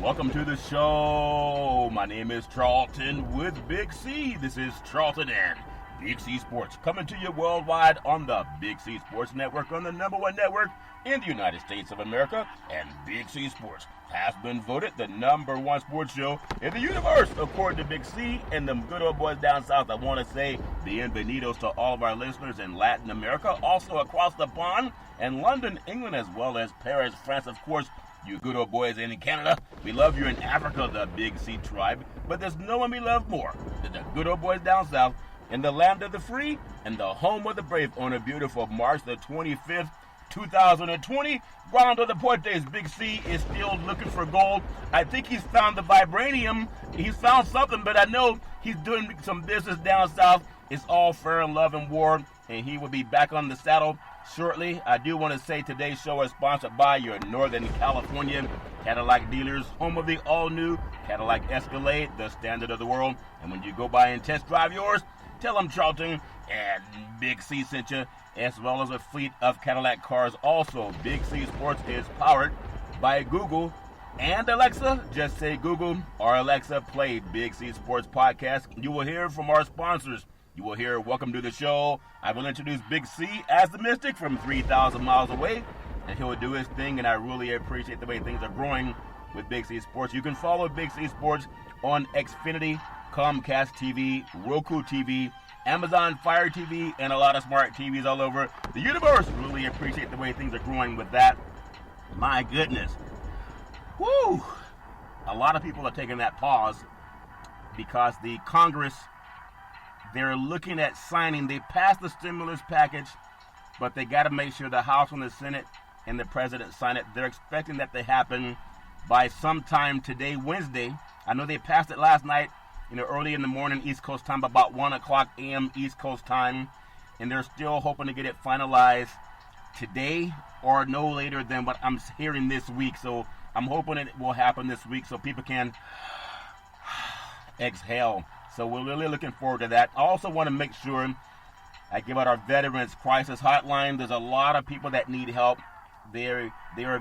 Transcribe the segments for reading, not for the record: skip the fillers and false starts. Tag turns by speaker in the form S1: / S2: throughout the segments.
S1: Welcome to the show. My name is Charlton with Big C. This is Charlton and Big C Sports, coming to you worldwide on the Big C Sports Network, on the #1 network in the United States of America. And Big C Sports has been voted the #1 sports show in the universe, according to Big C and them good old boys down south. I want to say bienvenidos to all of our listeners in Latin America, also across the pond, and London, England, as well as Paris, France, of course. You good old boys in Canada, we love you in Africa, the Big C tribe, but there's no one we love more than the good old boys down south in the land of the free and the home of the brave on a beautiful March the 25th, 2020. Guando Deportes, Big C is still looking for gold. I think he's found the vibranium. He's found something, but I know he's doing some business down south. It's all fair in love and war, and he will be back on the saddle shortly. I do want to say today's show is sponsored by your Northern California Cadillac dealers, home of the all-new Cadillac Escalade, the standard of the world. And when you go by and test drive yours, tell them Charlton and Big C sent you, as well as a fleet of Cadillac cars. Also, Big C Sports is powered by Google and Alexa. Just say Google or Alexa, play Big C Sports Podcast. You will hear from our sponsors. You will hear Welcome to the Show. I will introduce Big C as the Mystic from 3,000 miles away, and he'll do his thing, and I really appreciate the way things are growing with Big C Sports. You can follow Big C Sports on Xfinity, Comcast TV, Roku TV, Amazon Fire TV, and a lot of smart TVs all over the universe. Really appreciate the way things are growing with that. My goodness. Woo! A lot of people are taking that pause because the Congress, they're looking at signing. They passed the stimulus package, but they got to make sure the House and the Senate and the President sign it. They're expecting that to happen by sometime today, Wednesday. I know they passed it last night, early in the morning, East Coast time, about 1 o'clock a.m. East Coast time, and they're still hoping to get it finalized today or no later than what I'm hearing this week. So I'm hoping it will happen this week so people can exhale. So we're really looking forward to that. I also want to make sure I give out our Veterans Crisis Hotline. There's a lot of people that need help. They are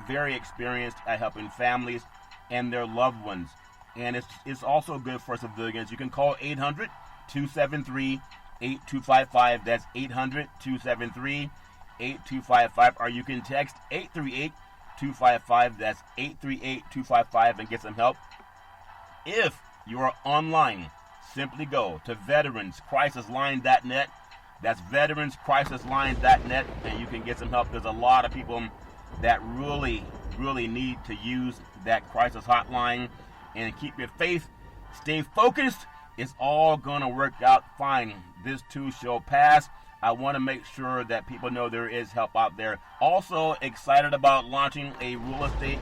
S1: very experienced at helping families and their loved ones. And it's also good for civilians. You can call 800-273-8255. That's 800-273-8255. Or you can text 838-255. That's 838-255 and get some help. If you are online, simply go to veteranscrisisline.net. That's veteranscrisisline.net, and you can get some help. There's a lot of people that really, really need to use that crisis hotline. And keep your faith, stay focused. It's all going to work out fine. This too shall pass. I want to make sure that people know there is help out there. Also excited about launching a real estate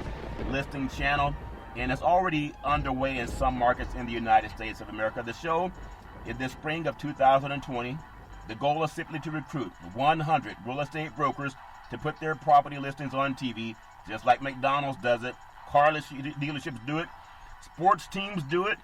S1: listing channel, and it's already underway in some markets in the United States of America. The show in the spring of 2020, the goal is simply to recruit 100 real estate brokers to put their property listings on TV, just like McDonald's does it, car dealerships do it, sports teams do it,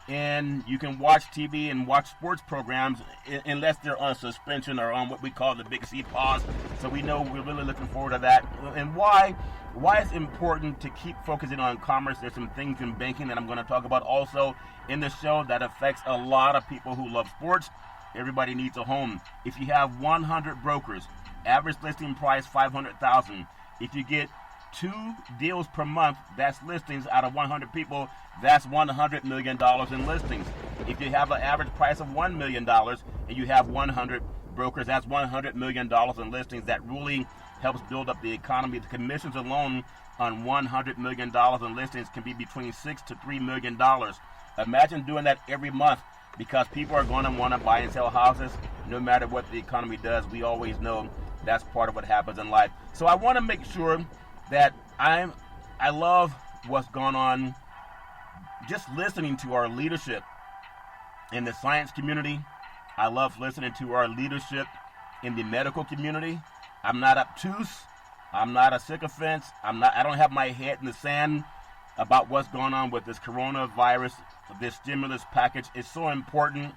S1: and you can watch TV and watch sports programs unless they're on suspension or on what we call the Big C pause. So we know we're really looking forward to that. And why it's important to keep focusing on commerce. There's some things in banking that I'm going to talk about also in the show that affects a lot of people who love sports. Everybody needs a home. If you have 100 brokers, average listing price $500,000. If you get 2 deals per month, that's listings out of 100 people, that's $100 million in listings. If you have an average price of $1 million and you have 100 brokers, that's $100 million in listings. That really helps build up the economy. The commissions alone on $100 million in listings can be between $6 to $3 million. Imagine doing that every month, because people are going to want to buy and sell houses no matter what the economy does. We always know that's part of what happens in life. So I want to make sure that I love what's going on, just listening to our leadership in the science community. I love listening to our leadership in the medical community. I'm not obtuse. I'm not a sycophant. I don't have my head in the sand about what's going on with this coronavirus, this stimulus package. It's so important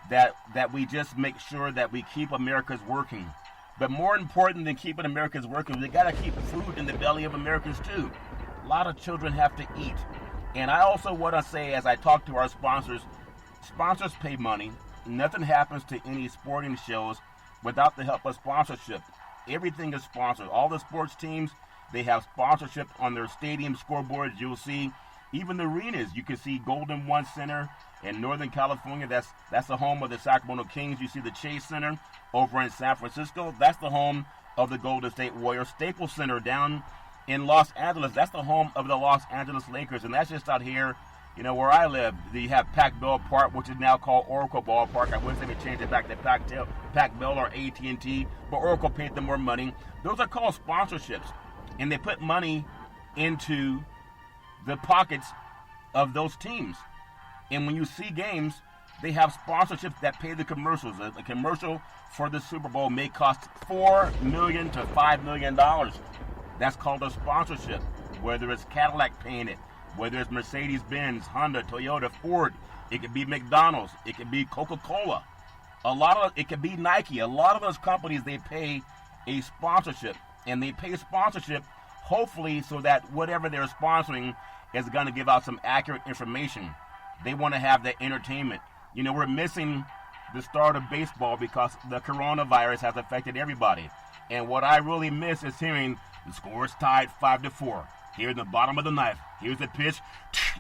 S1: that we just make sure that we keep Americans working. But more important than keeping Americans working, we got to keep food in the belly of Americans too. A lot of children have to eat. And I also want to say, as I talk to our sponsors, sponsors pay money. Nothing happens to any sporting shows without the help of sponsorship. Everything is sponsored. All the sports teams, they have sponsorship on their stadium scoreboards. You'll see even the arenas. You can see Golden One Center in Northern California. That's the home of the Sacramento Kings. You see the Chase Center over in San Francisco. That's the home of the Golden State Warriors. Staples Center down in Los Angeles. That's the home of the Los Angeles Lakers. And that's just out here, where I live. You have Pac-Bell Park, which is now called Oracle Ballpark. I wish they would change it back to Pac-Bell or AT&T, but Oracle paid them more money. Those are called sponsorships, and they put money into the pockets of those teams. And when you see games, they have sponsorships that pay the commercials. A commercial for the Super Bowl may cost $4 million to $5 million. That's called a sponsorship, whether it's Cadillac paying it, whether it's Mercedes-Benz, Honda, Toyota, Ford. It could be McDonald's. It could be Coca-Cola. It could be Nike. A lot of those companies, they pay a sponsorship, and they pay sponsorship hopefully so that whatever they're sponsoring is going to give out some accurate information. They want to have that entertainment. We're missing the start of baseball because the coronavirus has affected everybody. And what I really miss is hearing the score is tied 5-4. Here in the bottom of the ninth. Here's the pitch.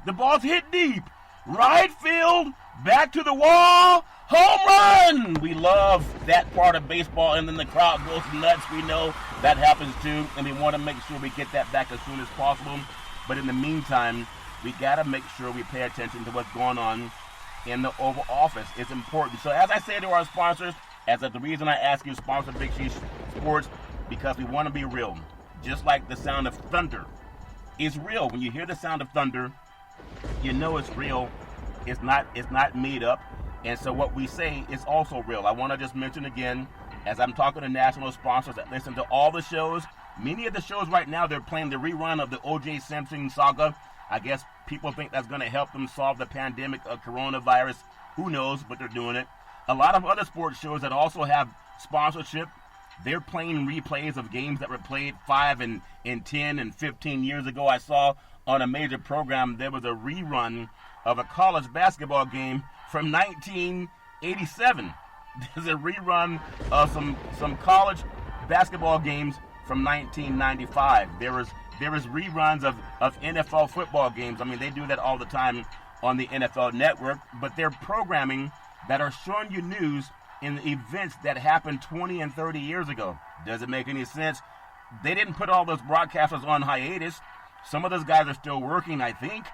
S1: The ball's hit deep. Right field. Back to the wall. Home run. We love that part of baseball, and then the crowd goes nuts. We know that happens too, and we want to make sure we get that back as soon as possible. But in the meantime, we got to make sure we pay attention to what's going on in the Oval Office. It's important. So as I say to our sponsors, the reason I ask you to sponsor Big C Sports, because we want to be real. Just like the sound of thunder is real. When you hear the sound of thunder, you know it's real. It's not made up. And so what we say is also real. I want to just mention again, as I'm talking to national sponsors that listen to all the shows, many of the shows right now, they're playing the rerun of the O.J. Simpson saga. I guess people think that's going to help them solve the pandemic of coronavirus. Who knows, but they're doing it. A lot of other sports shows that also have sponsorship, they're playing replays of games that were played 5 and 10 and 15 years ago. I saw on a major program there was a rerun of a college basketball game from 1987. There's a rerun of some college basketball games from 1995. There was reruns of NFL football games. I mean, they do that all the time on the NFL Network, but they're programming that are showing you news in events that happened 20 and 30 years ago. Does it make any sense? They didn't put all those broadcasters on hiatus. Some of those guys are still working, I think.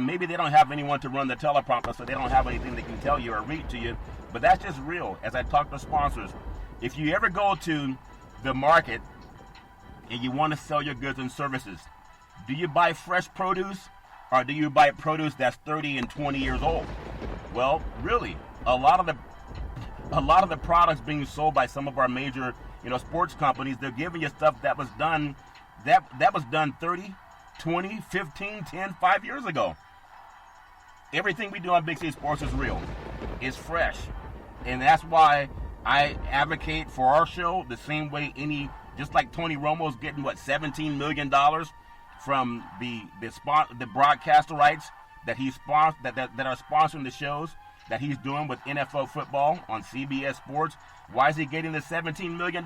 S1: Maybe they don't have anyone to run the teleprompter, so they don't have anything they can tell you or read to you. But that's just real. As I talk to sponsors, if you ever go to the market and you want to sell your goods and services, do you buy fresh produce or do you buy produce that's 30 and 20 years old? Well, really, a lot of the products being sold by some of our major, sports companies, they're giving you stuff that was done 30, 20, 15, 10, 5 years ago. Everything we do on Big C Sports is real. It's fresh. And that's why I advocate for our show the same way just like Tony Romo's getting, $17 million from the broadcaster rights that that are sponsoring the shows that he's doing with NFL football on CBS Sports. Why is he getting the $17 million?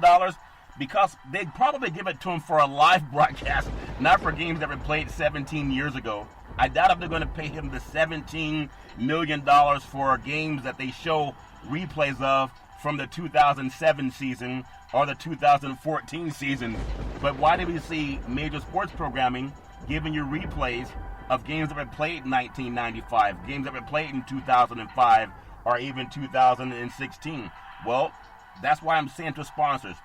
S1: Because they'd probably give it to him for a live broadcast, not for games that were played 17 years ago. I doubt if they're going to pay him the $17 million for games that they show replays of from the 2007 season or the 2014 season. But why do we see major sports programming giving you replays of games that were played in 1995, games that were played in 2005, or even 2016? Well, that's why I'm saying to sponsors,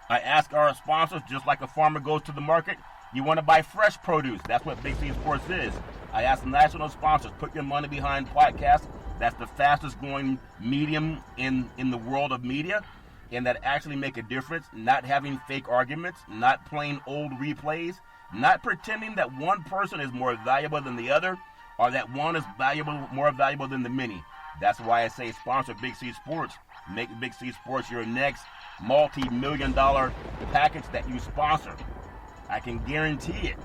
S1: I ask our sponsors, just like a farmer goes to the market, you want to buy fresh produce. That's what Big C Sports is. I ask national sponsors, put your money behind podcasts. That's the fastest growing medium in the world of media, and that actually make a difference. Not having fake arguments, not playing old replays, not pretending that one person is more valuable than the other, or that one is more valuable than the many. That's why I say sponsor Big C Sports. Make Big C Sports your next multi-million-dollar package that you sponsor. I can guarantee it.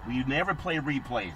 S1: We never play replays.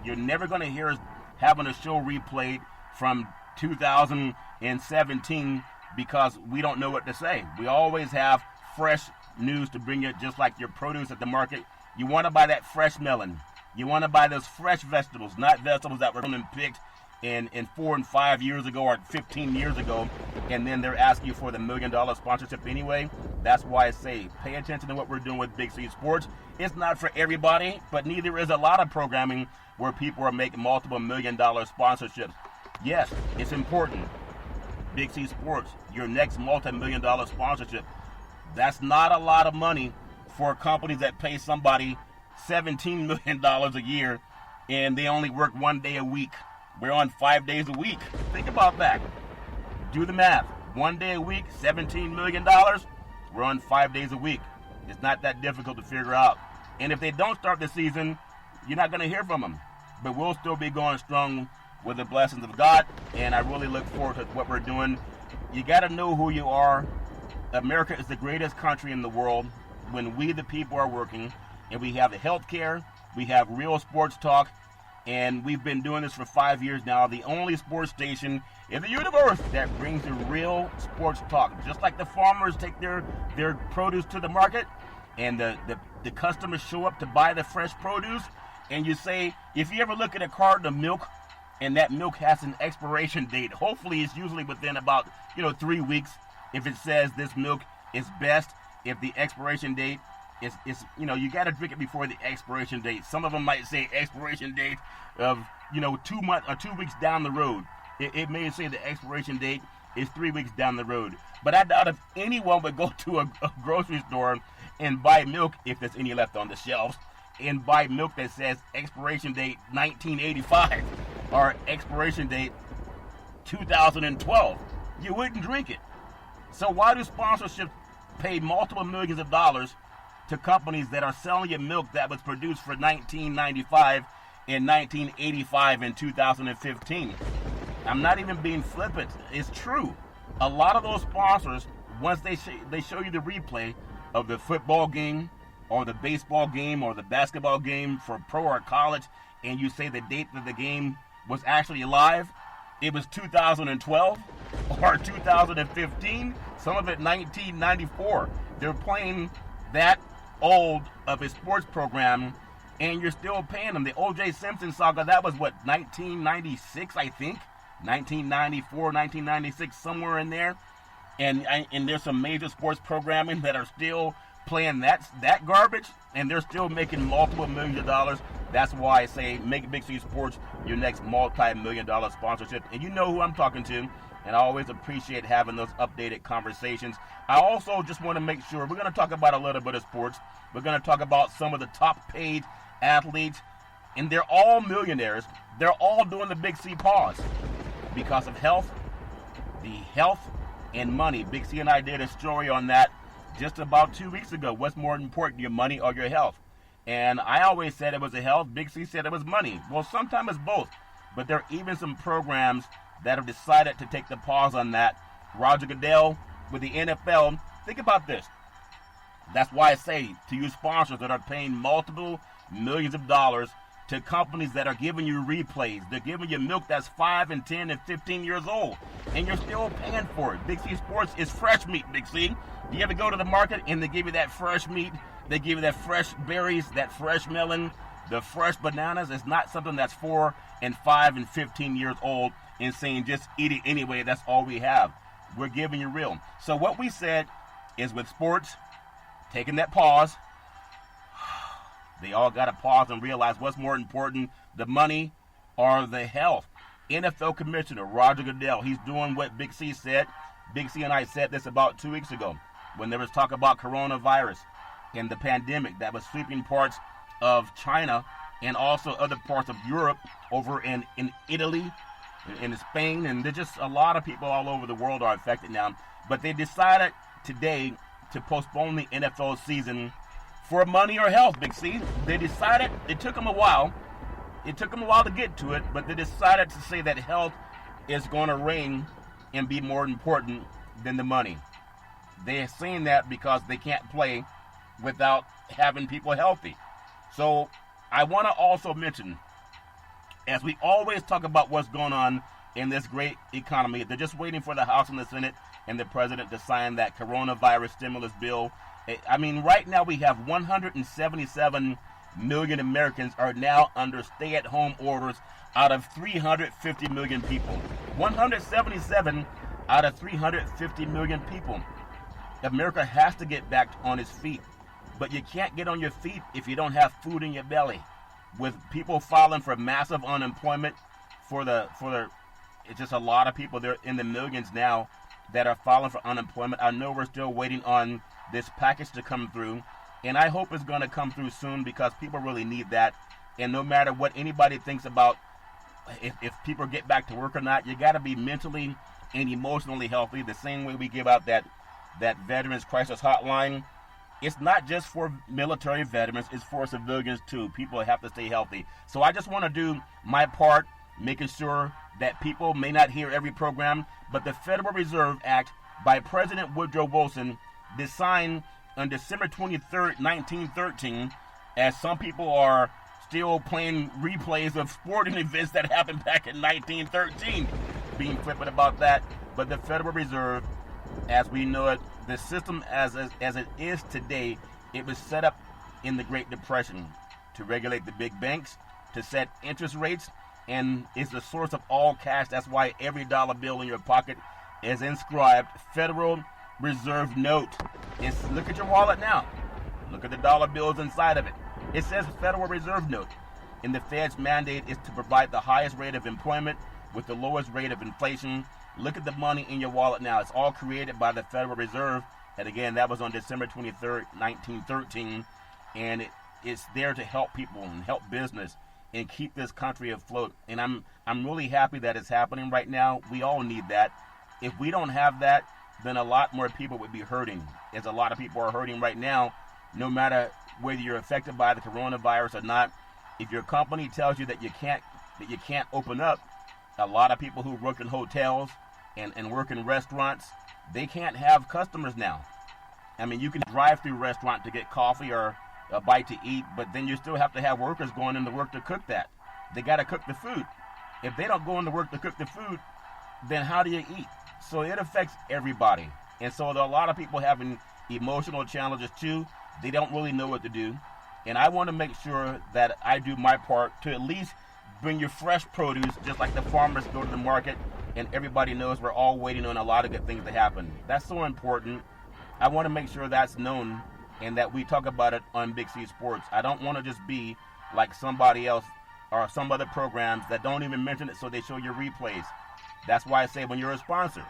S1: You're never going to hear us having a show replayed from 2017 because we don't know what to say. We always have fresh news to bring you, just like your produce at the market. You want to buy that fresh melon. You want to buy those fresh vegetables, not vegetables that were grown and picked in 4 and 5 years ago or 15 years ago, and then they're asking you for the $1 million sponsorship anyway. That's why I say pay attention to what we're doing with Big C Sports. It's not for everybody, but neither is a lot of programming where people are making multiple $1 million sponsorships. Yes, it's important. Big C Sports, your next multi-million-dollar sponsorship. That's not a lot of money for companies that pay somebody $17 million a year and they only work 1 day a week. We're on 5 days a week. Think about that. Do the math. 1 day a week, $17 million. We're on 5 days a week. It's not that difficult to figure out. And if they don't start the season, you're not going to hear from them. But we'll still be going strong with the blessings of God. And I really look forward to what we're doing. You got to know who you are. America is the greatest country in the world when we, the people, are working. And we have the health care. We have real sports talk. And we've been doing this for 5 years now. The only sports station in the universe that brings the real sports talk. Just like the farmers take their produce to the market and the customers show up to buy the fresh produce. And you say, if you ever look at a carton of milk and that milk has an expiration date, hopefully it's usually within about 3 weeks. If it says this milk is best, if the expiration date is you got to drink it before the expiration date. Some of them might say expiration date of 2 months or 2 weeks down the road. It may say the expiration date is 3 weeks down the road. But I doubt if anyone would go to a grocery store and buy milk, if there's any left on the shelves, and buy milk that says expiration date 1985 or expiration date 2012. You wouldn't drink it. So why do sponsorships pay multiple millions of dollars to companies that are selling you milk that was produced for 1995 and 1985 and 2015? I'm not even being flippant. It's true. A lot of those sponsors, once they show you the replay of the football game or the baseball game or the basketball game for pro or college, and you say the date that the game was actually live, it was 2012 or 2015, some of it 1994. They're playing that old of a sports program, and you're still paying them. The O.J. Simpson saga, that was 1996, I think, 1994, 1996, somewhere in there. And there's some major sports programming that are still playing that garbage, and they're still making multiple millions of dollars. That's why I say make Big C Sports your next multi-million-dollar sponsorship. And you know who I'm talking to, and I always appreciate having those updated conversations. I also just want to make sure, we're going to talk about a little bit of sports. We're going to talk about some of the top-paid athletes, and they're all millionaires. They're all doing the Big C pause because of health, and money. Big C and I did a story on that just about 2 weeks ago. What's more important, your money or your health? And I always said it was the health. Big C said it was money. Well, sometimes it's both. But there are even some programs that have decided to take the pause on that. Roger Goodell with the NFL. Think about this. That's why I say to you sponsors that are paying multiple millions of dollars to companies that are giving you replays. They're giving you milk that's 5 and 10 and 15 years old, and you're still paying for it. Big C Sports is fresh meat, Big C. You ever go to the market and they give you that fresh meat? They give you that fresh berries, that fresh melon, the fresh bananas. It's not something that's 4 and 5 and 15 years old and saying just eat it anyway. That's all we have. We're giving you real. So what we said is with sports, taking that pause, they all got to pause and realize what's more important, the money or the health. NFL Commissioner Roger Goodell, he's doing what Big C said. Big C and I said this about 2 weeks ago when there was talk about coronavirus and the pandemic that was sweeping parts of China and also other parts of Europe, over in Italy, in Spain, and there's just a lot of people all over the world are affected now. But they decided today to postpone the NFL season for money or health, Big C. They decided, it took them a while. It took them a while to get to it, but they decided to say that health is going to reign and be more important than the money. They're saying that because they can't play without having people healthy. So I want to also mention as we always talk about what's going on in this great economy, they're just waiting for the House and the Senate and the president to sign that coronavirus stimulus bill. I mean, right now we have 177 million Americans are now under stay-at-home orders out of 350 million people. 177 out of 350 million people. America has to get back on its feet. But you can't get on your feet if you don't have food in your belly. With people filing for massive unemployment, it's just a lot of people. They're in the millions now that are filing for unemployment. I know we're still waiting on this package to come through, and I hope it's going to come through soon because people really need that. And no matter what anybody thinks about if people get back to work or not, you got to be mentally and emotionally healthy. The same way we give out that Veterans Crisis Hotline. It's not just for military veterans, it's for civilians too. People have to stay healthy. So I just want to do my part, making sure that people may not hear every program, but the Federal Reserve Act by President Woodrow Wilson, signed on December 23rd, 1913, as some people are still playing replays of sporting events that happened back in 1913, being flippant about that. But the Federal Reserve, as we know it, the system as it is today, it was set up in the Great Depression to regulate the big banks, to set interest rates, and is the source of all cash. That's why every dollar bill in your pocket is inscribed Federal Reserve Note. Look at your wallet now. Look at the dollar bills inside of it. It says Federal Reserve Note. And the Fed's mandate is to provide the highest rate of employment with the lowest rate of inflation. Look at the money in your wallet now. It's all created by the Federal Reserve. And again, that was on December 23rd, 1913. And it's there to help people and help business and keep this country afloat. And I'm really happy that it's happening right now. We all need that. If we don't have that, then a lot more people would be hurting. As a lot of people are hurting right now, no matter whether you're affected by the coronavirus or not. If your company tells you that you can't open up, a lot of people who work in hotels and work in restaurants, they can't have customers now. I mean, you can drive through a restaurant to get coffee or a bite to eat, but then you still have to have workers going into work to cook that. They got to cook the food. If they don't go into work to cook the food, then how do you eat? So it affects everybody. And so there are a lot of people having emotional challenges too. They don't really know what to do. And I want to make sure that I do my part to at least bring you fresh produce, just like the farmers go to the market, and everybody knows we're all waiting on a lot of good things to happen. That's so important. I want to make sure that's known and that we talk about it on Big C Sports. I don't want to just be like somebody else or some other programs that don't even mention it so they show your replays. That's why I say when you're a sponsor,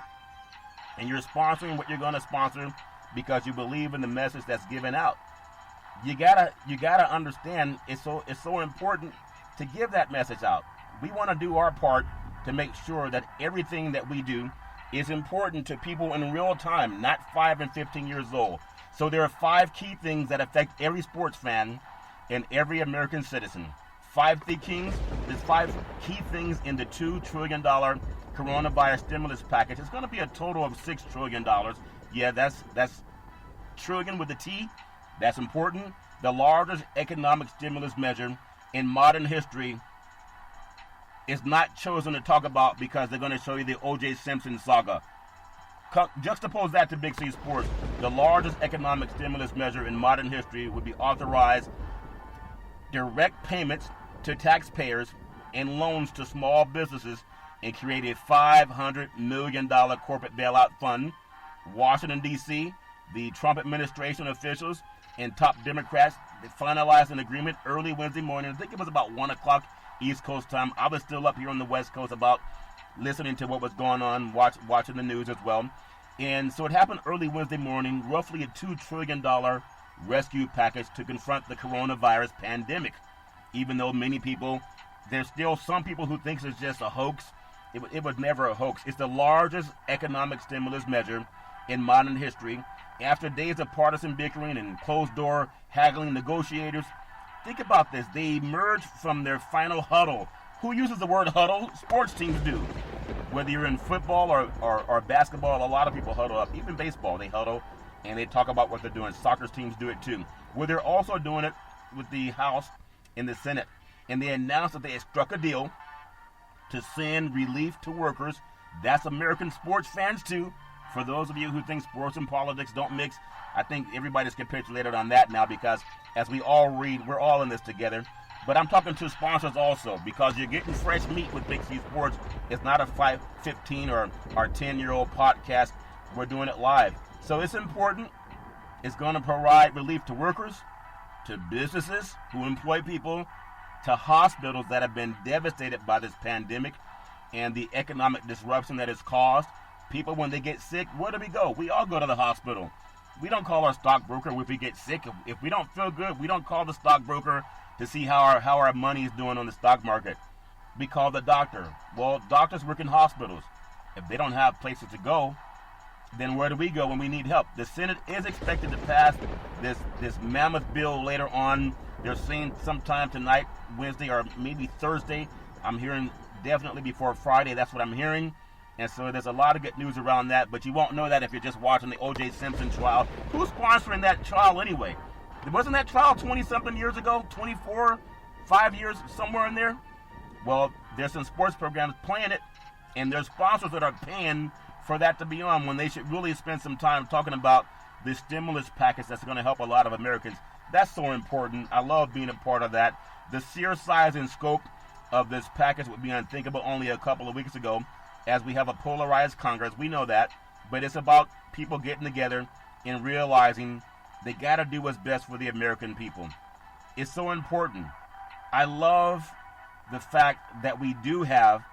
S1: and you're sponsoring what you're going to sponsor because you believe in the message that's given out, you gotta understand it's so important to give that message out. We want to do our part to make sure that everything that we do is important to people in real time, not 5 and 15 years old. So there are 5 key things that affect every sports fan and every American citizen. 5 key things in the $2 trillion coronavirus stimulus package. It's going to be a total of $6 trillion. Yeah, that's trillion with a T. That's important. The largest economic stimulus measure in modern history is not chosen to talk about because they're going to show you the O.J. Simpson saga. Juxtapose that to Big C Sports. The largest economic stimulus measure in modern history would be authorized direct payments to taxpayers and loans to small businesses and create a $500 million corporate bailout fund. Washington, D.C., the Trump administration officials and top Democrats finalized an agreement early Wednesday morning. I think it was about 1 o'clock East Coast time. I was still up here on the West Coast about listening to what was going on, watching the news as well. And so it happened early Wednesday morning, roughly a $2 trillion rescue package to confront the coronavirus pandemic. Even though there's still some people who think it's just a hoax. It was never a hoax. It's the largest economic stimulus measure in modern history. After days of partisan bickering and closed-door haggling, negotiators, think about this. They emerged from their final huddle. Who uses the word huddle? Sports teams do. Whether you're in football or basketball, a lot of people huddle up. Even baseball, they huddle, and they talk about what they're doing. Soccer teams do it too. Well, they're also doing it with the House and the Senate. and they announced that they had struck a deal to send relief to workers. That's American sports fans too. For those of you who think sports and politics don't mix, I think everybody's capitulated on that now, because as we all read, we're all in this together. But I'm talking to sponsors also, because you're getting fresh meat with Big C Sports. It's not a 15 or 10-year-old podcast. We're doing it live. So it's important. It's going to provide relief to workers, to businesses who employ people, to hospitals that have been devastated by this pandemic and the economic disruption that it's caused. People, when they get sick, where do we go? We all go to the hospital. We don't call our stockbroker if we get sick. If we don't feel good, we don't call the stockbroker to see how our money is doing on the stock market. We call the doctor. Well, doctors work in hospitals. If they don't have places to go, then where do we go when we need help? The Senate is expected to pass this mammoth bill later on. They're saying sometime tonight, Wednesday, or maybe Thursday. I'm hearing definitely before Friday. That's what I'm hearing. And so there's a lot of good news around that, but you won't know that if you're just watching the O.J. Simpson trial. Who's sponsoring that trial anyway? Wasn't that trial 20-something years ago? 24, 5 years, somewhere in there? Well, there's some sports programs playing it, and there's sponsors that are paying for that to be on, when they should really spend some time talking about the stimulus package that's going to help a lot of Americans. That's so important. I love being a part of that. The sheer size and scope of this package would be unthinkable only a couple of weeks ago, as we have a polarized Congress. We know that, but it's about people getting together and realizing they got to do what's best for the American people. It's so important. I love the fact that we do have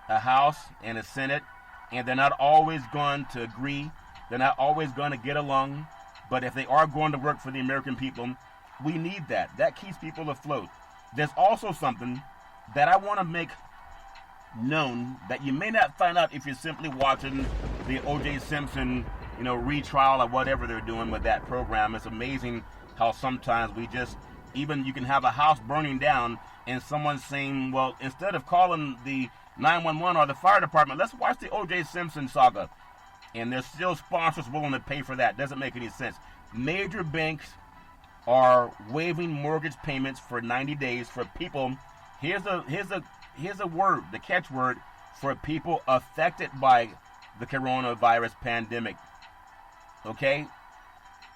S1: a House and a Senate, and they're not always going to agree. They're not always going to get along, but if they are going to work for the American people, we need that. That keeps people afloat. There's also something that I want to make known that you may not find out if you're simply watching the O.J. Simpson, retrial or whatever they're doing with that program. It's amazing how sometimes you can have a house burning down and someone saying, well, instead of calling the 911 or the fire department, let's watch the O.J. Simpson saga. And there's still sponsors willing to pay for that. Doesn't make any sense. Major banks are waiving mortgage payments for 90 days for people. Here's a word, the catchword, for people affected by the coronavirus pandemic. Okay?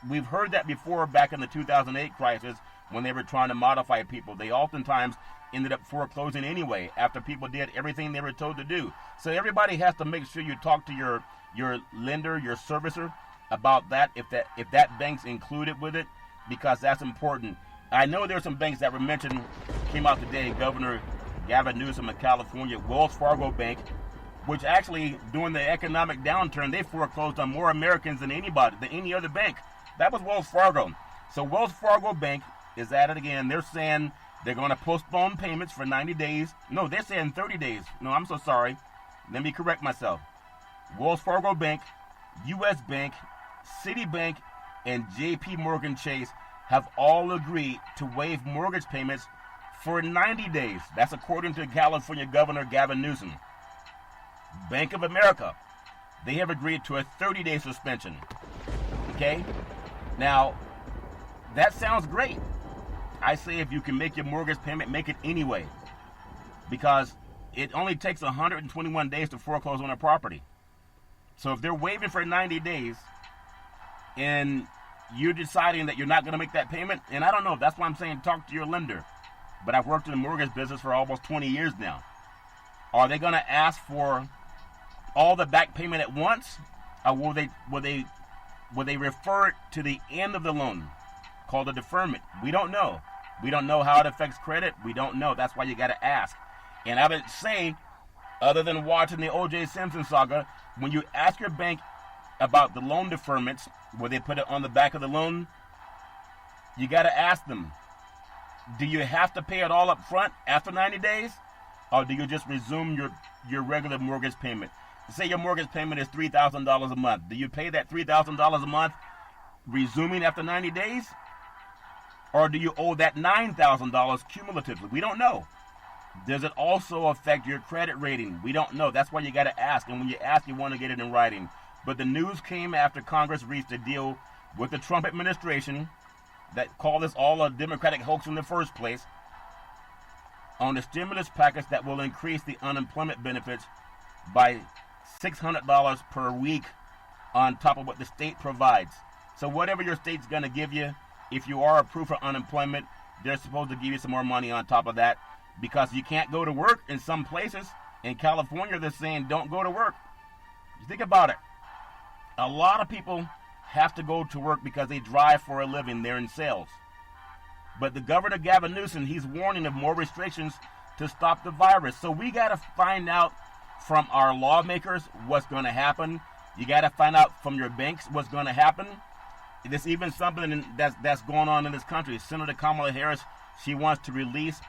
S1: We've heard that before back in the 2008 crisis when they were trying to modify people. They oftentimes ended up foreclosing anyway after people did everything they were told to do. So everybody has to make sure you talk to your lender, your servicer, about that, if that bank's included with it, because that's important. I know there's some banks that were mentioned, came out today. Governor Gavin Newsom of California, Wells Fargo Bank, which actually during the economic downturn, they foreclosed on more Americans than any other bank. That was Wells Fargo. So Wells Fargo Bank is at it again. They're saying they're going to postpone payments for 90 days. No, they're saying 30 days. No, I'm so sorry. Let me correct myself. Wells Fargo Bank, U.S. Bank, Citibank, and J.P. Morgan Chase have all agreed to waive mortgage payments for 90 days. That's according to California Governor Gavin Newsom. Bank of America, they have agreed to a 30-day suspension. Okay? Now, that sounds great. I say if you can make your mortgage payment, make it anyway. Because it only takes 121 days to foreclose on a property. So if they're waiving for 90 days and you're deciding that you're not going to make that payment, and I don't know, that's why I'm saying talk to your lender. But I've worked in the mortgage business for almost 20 years now. Are they going to ask for all the back payment at once? Or will they refer it to the end of the loan, called a deferment? We don't know. We don't know how it affects credit. We don't know. That's why you got to ask. And I would say, other than watching the O.J. Simpson saga, when you ask your bank about the loan deferments, where they put it on the back of the loan, you got to ask them, do you have to pay it all up front after 90 days? Or do you just resume your regular mortgage payment? Say your mortgage payment is $3,000 a month. Do you pay that $3,000 a month resuming after 90 days? Or do you owe that $9,000 cumulatively? We don't know. Does it also affect your credit rating? We don't know. That's why you got to ask. And when you ask, you want to get it in writing. But the news came after Congress reached a deal with the Trump administration that called this all a Democratic hoax in the first place. on the stimulus package that will increase the unemployment benefits by $600 per week on top of what the state provides. So whatever your state's going to give you, if you are approved for unemployment, they're supposed to give you some more money on top of that, because you can't go to work in some places. In California, they're saying don't go to work. You think about it. A lot of people have to go to work because they drive for a living. They're in sales. But the governor, Gavin Newsom, he's warning of more restrictions to stop the virus. So we got to find out from our lawmakers what's going to happen. You got to find out from your banks what's going to happen. There's even something that's going on in this country. Senator Kamala Harris, she wants to release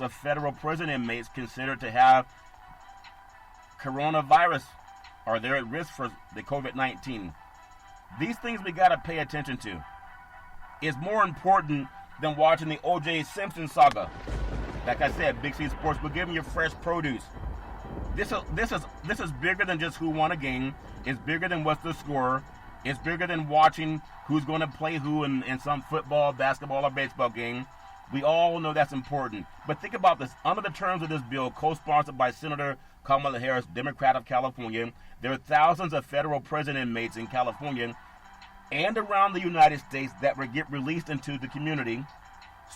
S1: of federal prison inmates considered to have coronavirus, or they're at risk for the COVID-19. These things we got to pay attention to. It's more important than watching the O.J. Simpson saga. Like I said, Big C Sports, we're giving you fresh produce. This is bigger than just who won a game. It's bigger than what's the score. It's bigger than watching who's going to play who in some football, basketball, or baseball game. We all know that's important. But think about this. Under the terms of this bill, co-sponsored by Senator Kamala Harris, Democrat of California, there are thousands of federal prison inmates in California and around the United States that will get released into the community,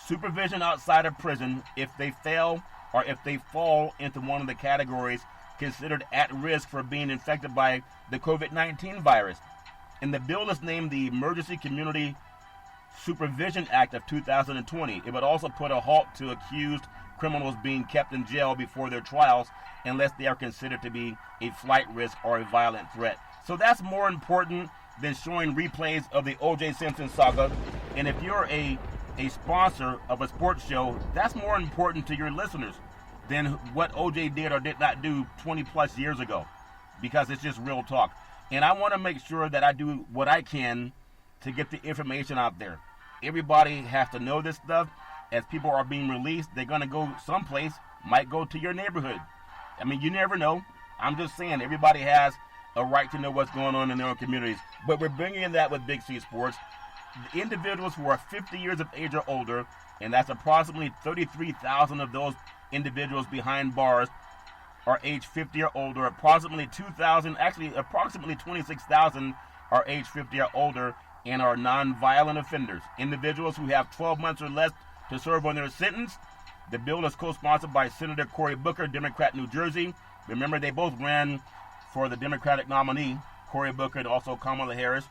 S1: supervision outside of prison if they fail or if they fall into one of the categories considered at risk for being infected by the COVID-19 virus. And the bill is named the Emergency Community Supervision Act of 2020. It would also put a halt to accused criminals being kept in jail before their trials unless they are considered to be a flight risk or a violent threat. So that's more important than showing replays of the O.J. Simpson saga. And if you're a sponsor of a sports show, that's more important to your listeners than what O.J. did or did not do 20 plus years ago, because it's just real talk. And I want to make sure that I do what I can to get the information out there. Everybody has to know this stuff. As people are being released, they're going to go someplace, might go to your neighborhood. I mean, you never know. I'm just saying, everybody has a right to know what's going on in their own communities. But we're bringing in that with Big C Sports. The individuals who are 50 years of age or older, and that's approximately 33,000 of those individuals behind bars, are age 50 or older. Approximately 26,000 are age 50 or older and are non-violent offenders. Individuals who have 12 months or less to serve on their sentence. The bill is co-sponsored by Senator Cory Booker, Democrat, New Jersey. Remember, they both ran for the Democratic nominee, Cory Booker and also Kamala Harris.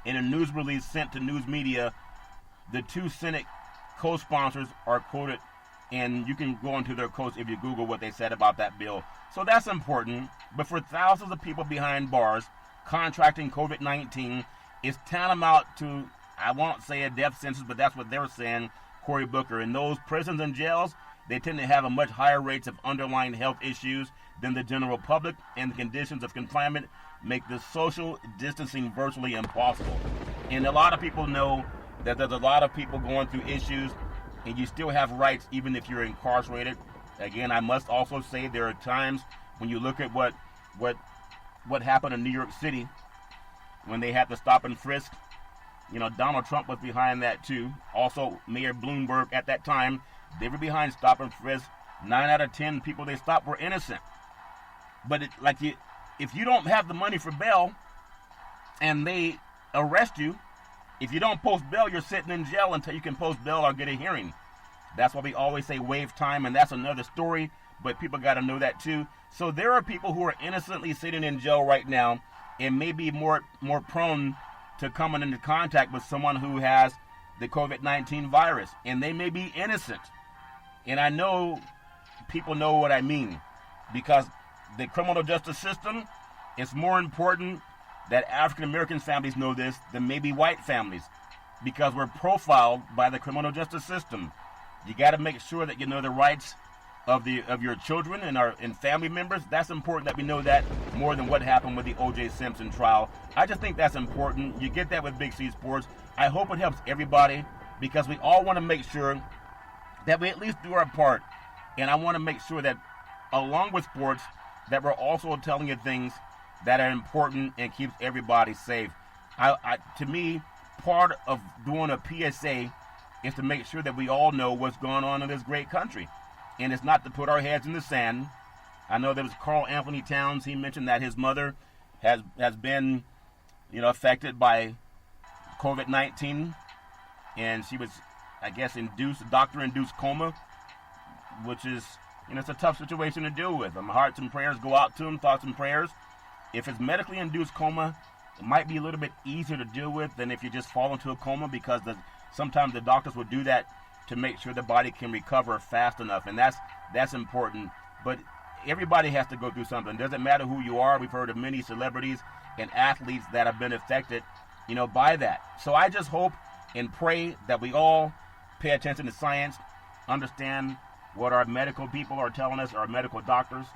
S1: In a news release sent to news media, the two Senate co-sponsors are quoted, and you can go into their quotes if you Google what they said about that bill. So that's important. But for thousands of people behind bars contracting COVID-19, is tantamount to, I won't say a death sentence, but that's what they're saying, Cory Booker. In those prisons and jails, they tend to have a much higher rates of underlying health issues than the general public, and the conditions of confinement make the social distancing virtually impossible. And a lot of people know that there's a lot of people going through issues, and you still have rights even if you're incarcerated. Again, I must also say there are times when you look at what happened in New York City when they had to stop and frisk. You know, Donald Trump was behind that too. Also, Mayor Bloomberg at that time, they were behind stop and frisk. 9 out of 10 people they stopped were innocent. But if you don't have the money for bail and they arrest you, if you don't post bail, you're sitting in jail until you can post bail or get a hearing. That's why we always say waive time, and that's another story, but people got to know that too. So there are people who are innocently sitting in jail right now and may be more prone to coming into contact with someone who has the COVID-19 virus, and they may be innocent. And I know people know what I mean, because the criminal justice system, it's more important that African American families know this than maybe white families, because we're profiled by the criminal justice system. You got to make sure that you know the rights of your children and family members. That's important that we know that more than what happened with the O.J. Simpson trial. I just think that's important. You get that with Big C Sports. I hope it helps everybody, because we all want to make sure that we at least do our part. And I want to make sure that along with sports, that we're also telling you things that are important and keeps everybody safe. To me, part of doing a PSA is to make sure that we all know what's going on in this great country. And it's not to put our heads in the sand. I know there was Carl Anthony Towns. He mentioned that his mother has been, affected by COVID-19, and she was, I guess, doctor-induced coma, which is, it's a tough situation to deal with. Hearts and prayers go out to him, thoughts and prayers. If it's medically induced coma, it might be a little bit easier to deal with than if you just fall into a coma, because sometimes the doctors will do that to make sure the body can recover fast enough, and that's important. But everybody has to go through something. It doesn't matter who you are. We've heard of many celebrities and athletes that have been affected, by that. So I just hope and pray that we all pay attention to science, understand what our medical people are telling us, our medical doctors.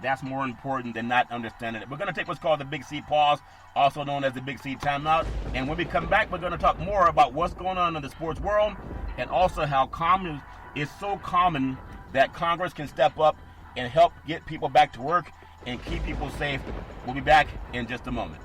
S1: That's more important than not understanding it. We're going to take what's called the Big C pause, also known as the Big C timeout. And when we come back, we're going to talk more about what's going on in the sports world, and also how it's so common that Congress can step up and help get people back to work and keep people safe. We'll be back in just a moment.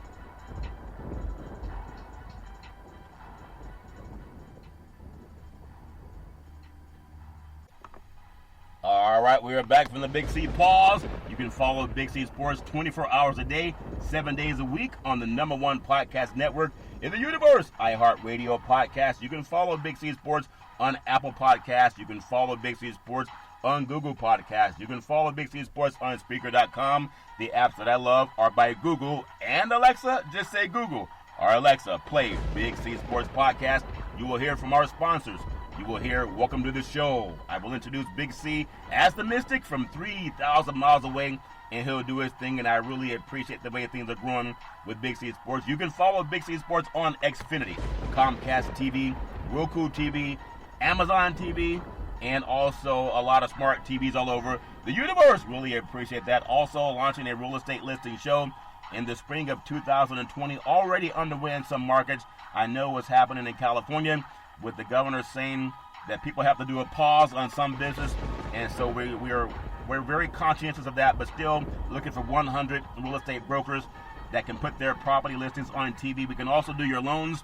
S1: All right, we are back from the Big C pause. You can follow Big C Sports 24 hours a day, 7 days a week on the #1 podcast network in the universe, iHeartRadio Podcast. You can follow Big C Sports on Apple Podcasts. You can follow Big C Sports on Google Podcasts. You can follow Big C Sports on Spreaker.com. The apps that I love are by Google and Alexa. Just say Google or Alexa, play Big C Sports Podcast. You will hear from our sponsors. You will hear Welcome to the Show. I will introduce Big C as the Mystic from 3,000 miles away, and he'll do his thing, and I really appreciate the way things are growing with Big C Sports. You can follow Big C Sports on Xfinity, Comcast TV, Roku TV, Amazon TV, and also a lot of smart TVs all over the universe. Really appreciate that. Also launching a real estate listing show in the spring of 2020, already underway in some markets. I know what's happening in California, with the governor saying that people have to do a pause on some business, and so we're very conscientious of that, but still looking for 100 real estate brokers that can put their property listings on TV. We can also do your loans.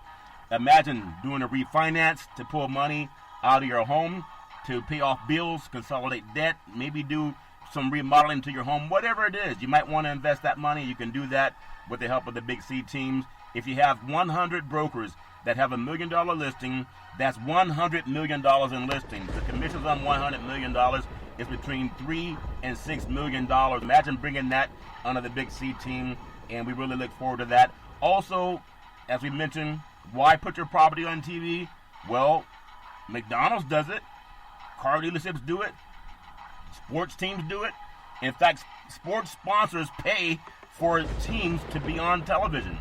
S1: Imagine doing a refinance to pull money out of your home, to pay off bills, consolidate debt, maybe do some remodeling to your home, whatever it is. You might want to invest that money. You can do that with the help of the Big C teams. If you have 100 brokers that have $1 million listing, that's $100 million in listings. The commissions on $100 million is between $3 and $6 million. Imagine bringing that under the Big C team, and we really look forward to that. Also, as we mentioned, why put your property on TV? Well, McDonald's does it. Car dealerships do it. Sports teams do it. In fact, sports sponsors pay for teams to be on television.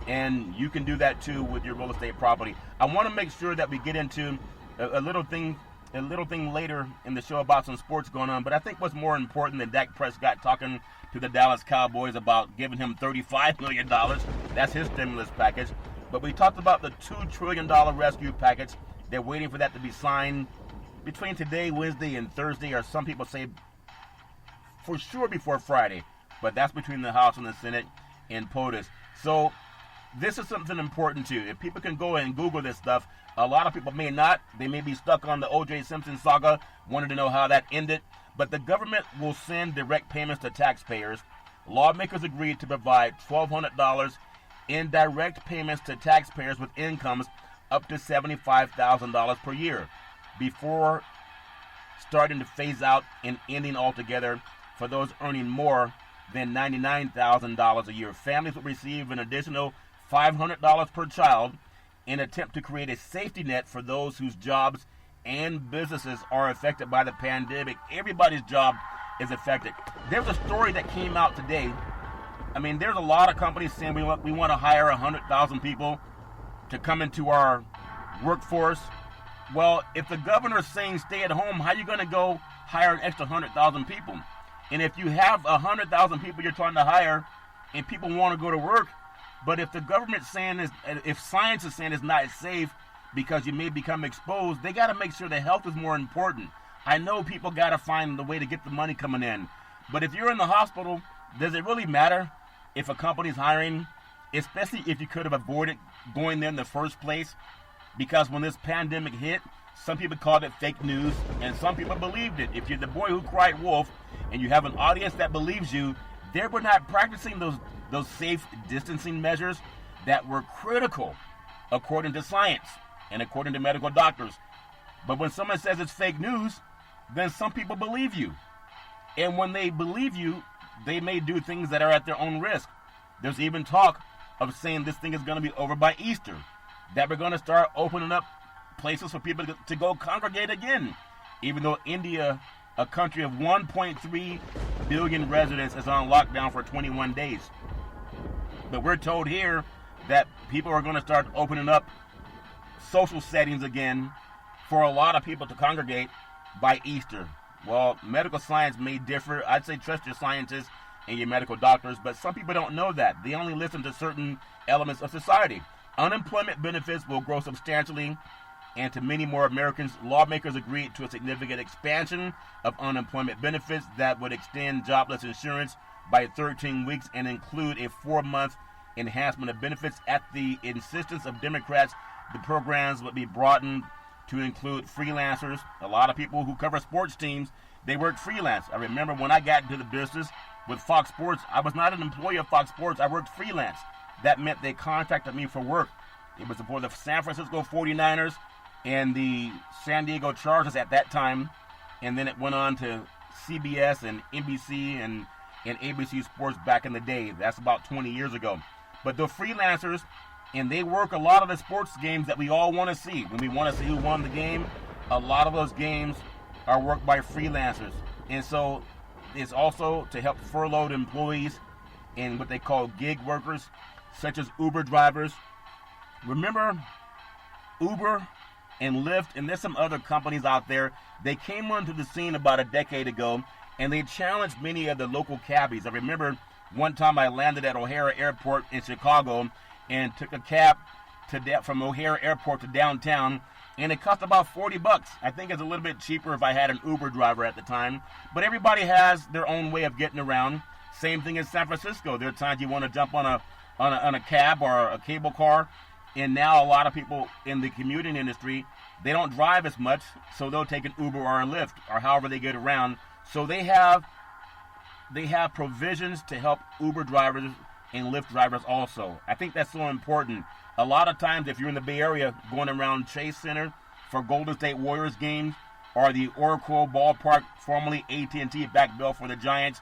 S1: And you can do that too with your real estate property. I want to make sure that we get into a little thing later in the show about some sports going on. But I think what's more important than Dak Prescott talking to the Dallas Cowboys about giving him $35 million. That's his stimulus package. But we talked about the $2 trillion rescue package. They're waiting for that to be signed between today, Wednesday, and Thursday, or some people say for sure before Friday. But that's between the House and the Senate and POTUS. So this is something important too. If people can go and Google this stuff, a lot of people may not. They may be stuck on the O.J. Simpson saga, wanted to know how that ended. But the government will send direct payments to taxpayers. Lawmakers agreed to provide $1,200 in direct payments to taxpayers with incomes up to $75,000 per year, before starting to phase out and ending altogether for those earning more than $99,000 a year. Families will receive an additional $500 per child in an attempt to create a safety net for those whose jobs and businesses are affected by the pandemic. Everybody's job is affected. There's a story that came out today. I mean, there's a lot of companies saying we want to hire 100,000 people to come into our workforce. Well, if the governor's saying stay at home, how are you going to go hire an extra 100,000 people? And if you have 100,000 people you're trying to hire and people want to go to work, but if the government's saying if science is saying it's not safe because you may become exposed, they got to make sure the health is more important. I know people got to find the way to get the money coming in. But if you're in the hospital, does it really matter if a company's hiring, especially if you could have avoided going there in the first place? Because when this pandemic hit, some people called it fake news, and some people believed it. If you're the boy who cried wolf, and you have an audience that believes you, they were not practicing those safe distancing measures that were critical according to science and according to medical doctors. But when someone says it's fake news, then some people believe you. And when they believe you, they may do things that are at their own risk. There's even talk of saying this thing is going to be over by Easter, that we're going to start opening up places for people to go congregate again, even though India, a country of 1.3 billion residents, is on lockdown for 21 days. But we're told here that people are going to start opening up social settings again for a lot of people to congregate by Easter. Well, medical science may differ. I'd say trust your scientists and your medical doctors, but some people don't know that. They only listen to certain elements of society. Unemployment benefits will grow substantially, and to many more Americans, lawmakers agreed to a significant expansion of unemployment benefits that would extend jobless insurance by 13 weeks and include a 4-month enhancement of benefits. At the insistence of Democrats, the programs would be broadened to include freelancers. A lot of people who cover sports teams, they work freelance. I remember when I got into the business with Fox Sports, I was not an employee of Fox Sports. I worked freelance. That meant they contacted me for work. It was for the San Francisco 49ers and the San Diego Chargers at that time. And then it went on to CBS and NBC and ABC Sports back in the day. That's about 20 years ago. But they're freelancers, and they work a lot of the sports games that we all want to see. When we want to see who won the game, a lot of those games are worked by freelancers. And so it's also to help furloughed employees and what they call gig workers, such as Uber drivers. Remember Uber and Lyft, and there's some other companies out there. They came onto the scene about a decade ago, and they challenged many of the local cabbies. I remember one time I landed at O'Hare Airport in Chicago and took a cab from O'Hare Airport to downtown, and it cost about $40. I think it's a little bit cheaper if I had an Uber driver at the time, but everybody has their own way of getting around. Same thing in San Francisco. There are times you want to jump on a cab or a cable car, and now a lot of people in the commuting industry, they don't drive as much, so they'll take an Uber or a Lyft or however they get around. So they have provisions to help Uber drivers and Lyft drivers also. I think that's so important. A lot of times if you're in the Bay Area going around Chase Center for Golden State Warriors games or the Oracle Ballpark, formerly AT&T back Bell for the Giants,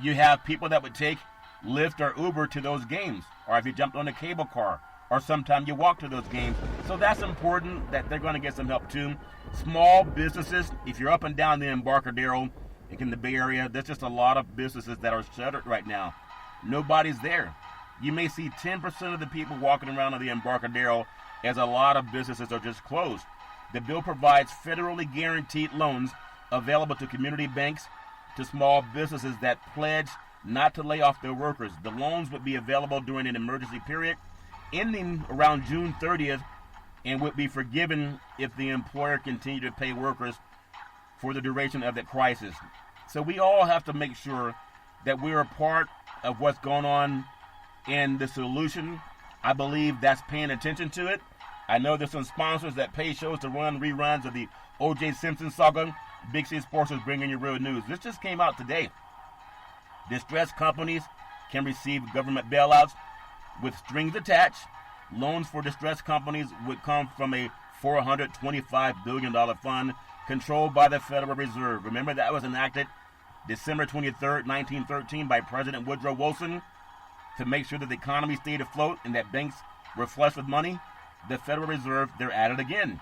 S1: you have people that would take Lyft or Uber to those games, or if you jumped on a cable car, or sometimes you walk to those games. So that's important that they're going to get some help too. Small businesses, if you're up and down the Embarcadero in the Bay Area, there's just a lot of businesses that are shuttered right now. Nobody's there. You may see 10% of the people walking around on the Embarcadero, as a lot of businesses are just closed. The bill provides federally guaranteed loans available to community banks to small businesses that pledge not to lay off their workers. The loans would be available during an emergency period ending around June 30th and would be forgiven if the employer continued to pay workers for the duration of the crisis. So we all have to make sure that we're a part of what's going on in the solution. I believe that's paying attention to it. I know there's some sponsors that pay shows to run reruns of the O.J. Simpson saga. Big C Sports is bringing you real news. This just came out today. Distressed companies can receive government bailouts with strings attached. Loans for distressed companies would come from a $425 billion fund controlled by the Federal Reserve. Remember, that was enacted December 23rd, 1913 by President Woodrow Wilson to make sure that the economy stayed afloat and that banks were flush with money. The Federal Reserve, they're at it again.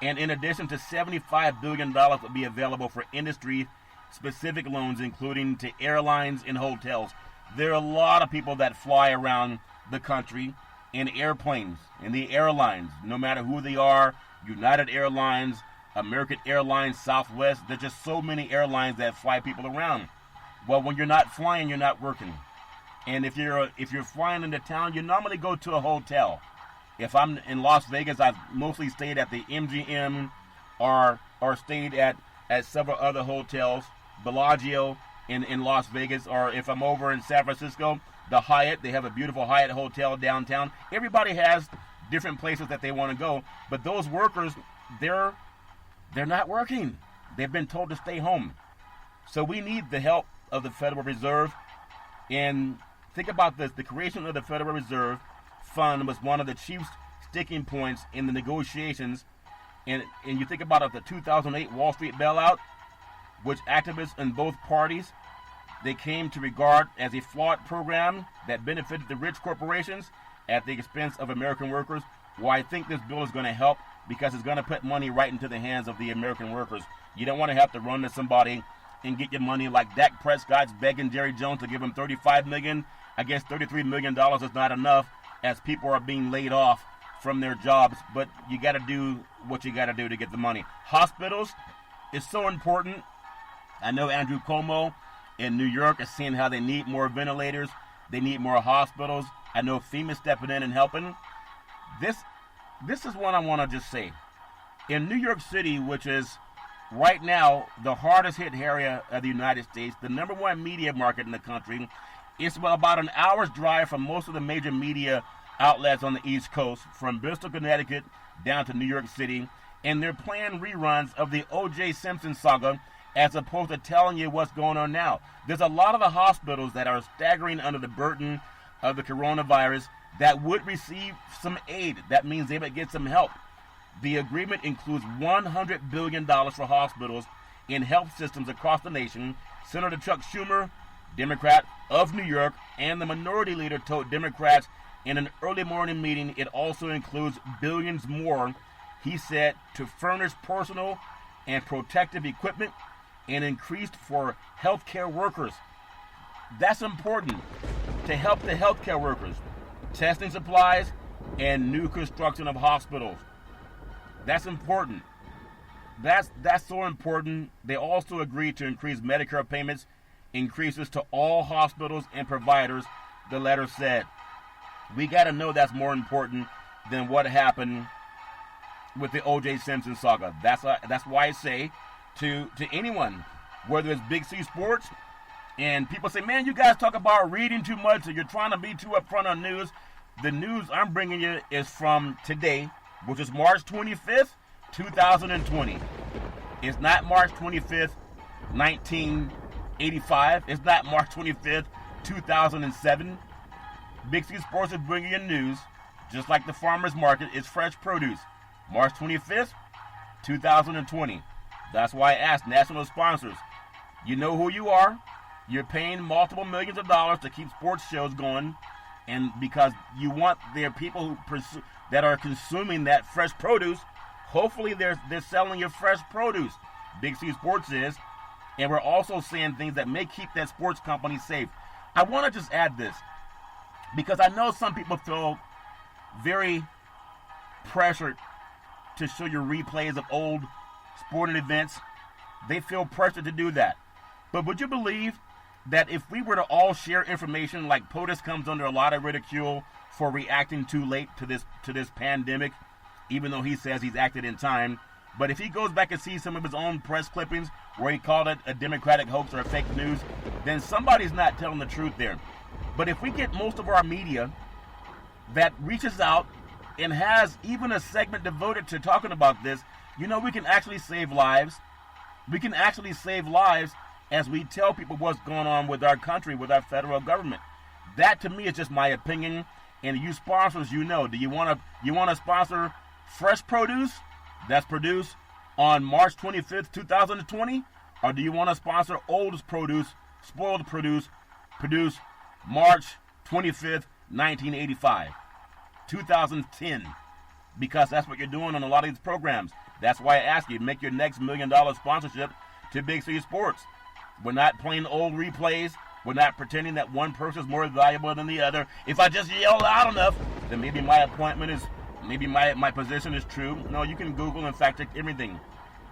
S1: And in addition to $75 billion would be available for industry-specific loans, including to airlines and hotels. There are a lot of people that fly around the country in airplanes, in the airlines, no matter who they are, United Airlines, American Airlines, Southwest. There's just so many airlines that fly people around. Well, when you're not flying, you're not working. And if you're flying into town, you normally go to a hotel. If I'm in Las Vegas, I've mostly stayed at the MGM or stayed at several other hotels, Bellagio in Las Vegas, or if I'm over in San Francisco, the Hyatt. They have a beautiful Hyatt hotel downtown. Everybody has different places that they want to go. But those workers, they're not working. They've been told to stay home. So we need the help of the Federal Reserve. And think about this. The creation of the Federal Reserve Fund was one of the chief sticking points in the negotiations. And you think about the 2008 Wall Street bailout, which activists in both parties, they came to regard as a flawed program that benefited the rich corporations at the expense of American workers. Well, I think this bill is going to help because it's going to put money right into the hands of the American workers. You don't want to have to run to somebody and get your money like Dak Prescott's begging Jerry Jones to give him $35 million. I guess $33 million is not enough as people are being laid off from their jobs. But you got to do what you got to do to get the money. Hospitals is so important. I know Andrew Cuomo in New York is seeing how they need more ventilators. They need more hospitals. I know FEMA stepping in and helping. This is what I want to just say. In New York City, which is right now the hardest hit area of the United States, the number one media market in the country, it's about an hour's drive from most of the major media outlets on the East Coast, from Bristol, Connecticut, down to New York City, and they're playing reruns of the O.J. Simpson saga as opposed to telling you what's going on now. There's a lot of the hospitals that are staggering under the burden of the coronavirus that would receive some aid. That means they would get some help. The agreement includes $100 billion for hospitals in health systems across the nation. Senator Chuck Schumer, Democrat of New York, and the minority leader told Democrats in an early morning meeting it also includes billions more, he said, to furnish personal and protective equipment and increased for healthcare workers. That's important, to help the healthcare workers. Testing supplies and new construction of hospitals. That's important. That's so important. They also agreed to increase Medicare payments, increases to all hospitals and providers, the letter said. We got to know that's more important than what happened with the O.J. Simpson saga. That's why I say to anyone, whether it's Big C Sports, and people say, man, you guys talk about reading too much or you're trying to be too upfront on news. The news I'm bringing you is from today, which is March 25th, 2020. It's not March 25th, 1985. It's not March 25th, 2007. Big C Sports is bringing you news, just like the farmer's market is fresh produce. March 25th, 2020. That's why I asked national sponsors. You know who you are. You're paying multiple millions of dollars to keep sports shows going, and because you want their people that are consuming that fresh produce, hopefully they're selling your fresh produce. Big C Sports is, and we're also saying things that may keep that sports company safe. I want to just add this, because I know some people feel very pressured to show you replays of old sporting events. They feel pressured to do that. But would you believe that if we were to all share information, like POTUS comes under a lot of ridicule for reacting too late to this pandemic, even though he says he's acted in time, but if he goes back and sees some of his own press clippings where he called it a Democratic hoax or fake news, then somebody's not telling the truth there. But if we get most of our media that reaches out and has even a segment devoted to talking about this, we can actually save lives. We can actually save lives as we tell people what's going on with our country, with our federal government. That, to me, is just my opinion. And you sponsors, do you want to sponsor fresh produce that's produced on March 25th, 2020? Or do you want to sponsor old produce, spoiled produce, produced March 25th, 1985, 2010? Because that's what you're doing on a lot of these programs. That's why I ask you, make your next $1 million sponsorship to Big C Sports. We're not playing old replays. We're not pretending that one person is more valuable than the other. If I just yell loud enough, then maybe my my position is true. No, you can Google and fact check everything.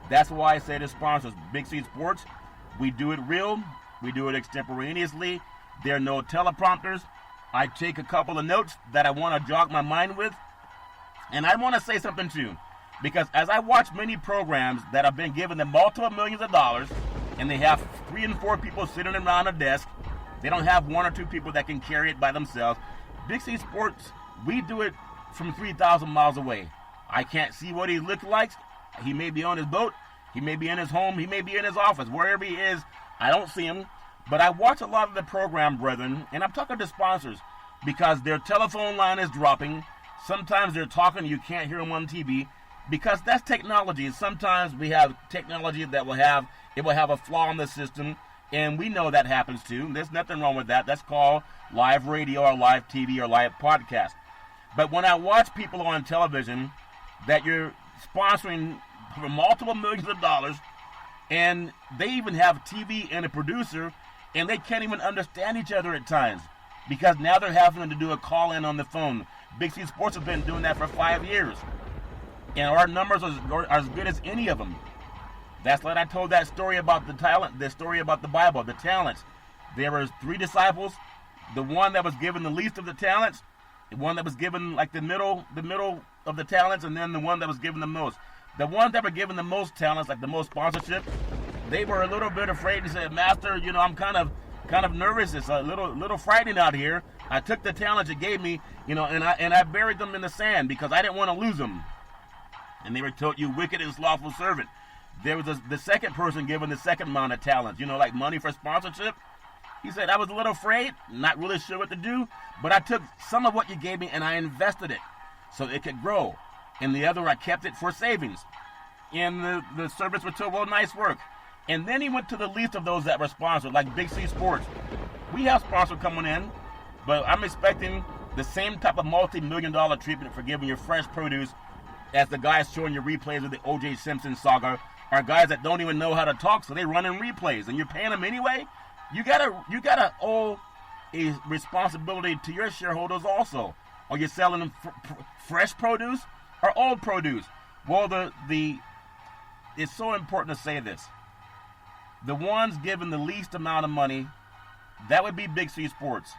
S1: That's why I say to sponsors, Big C Sports, we do it real. We do it extemporaneously. There are no teleprompters. I take a couple of notes that I want to jog my mind with. And I want to say something too, because as I watch many programs that have been given them multiple millions of dollars, and they have 3 and 4 people sitting around a desk, they don't have 1 or 2 people that can carry it by themselves. Big C Sports, we do it from 3,000 miles away. I can't see what he looks like. He may be on his boat. He may be in his home. He may be in his office. Wherever he is, I don't see him. But I watch a lot of the program, brethren, and I'm talking to sponsors because their telephone line is dropping. Sometimes they're talking, you can't hear them on TV because that's technology. Sometimes we have technology that will have a flaw in the system, and we know that happens too. There's nothing wrong with that. That's called live radio or live TV or live podcast. But when I watch people on television that you're sponsoring for multiple millions of dollars, and they even have TV and a producer, and they can't even understand each other at times because now they're having to do a call-in on the phone. Big C Sports has been doing that for 5 years, and our numbers are as good as any of them. That's like I told that story about the story about the Bible, the talents. There were 3 disciples, the one that was given the least of the talents, the one that was given like the middle of the talents, and then the one that was given the most. The ones that were given the most talents, like the most sponsorship, they were a little bit afraid and said, Master, I'm kind of nervous. It's a little frightening out here. I took the talents you gave me, and I buried them in the sand because I didn't want to lose them. And they were told, you wicked and slothful servant. There was the second person given the second amount of talents, like money for sponsorship. He said, I was a little afraid, not really sure what to do, but I took some of what you gave me and I invested it so it could grow. And the other, I kept it for savings. And the servants were told, well, nice work. And then he went to the least of those that were sponsored, like Big C Sports. We have sponsors coming in, but I'm expecting the same type of multi-million-dollar treatment for giving your fresh produce as the guys showing you replays of the O.J. Simpson saga are guys that don't even know how to talk, so they run in replays, and you're paying them anyway. You gotta owe a responsibility to your shareholders also. Are you selling them fresh produce or old produce? Well, it's so important to say this. The ones given the least amount of money, that would be Big C Sports.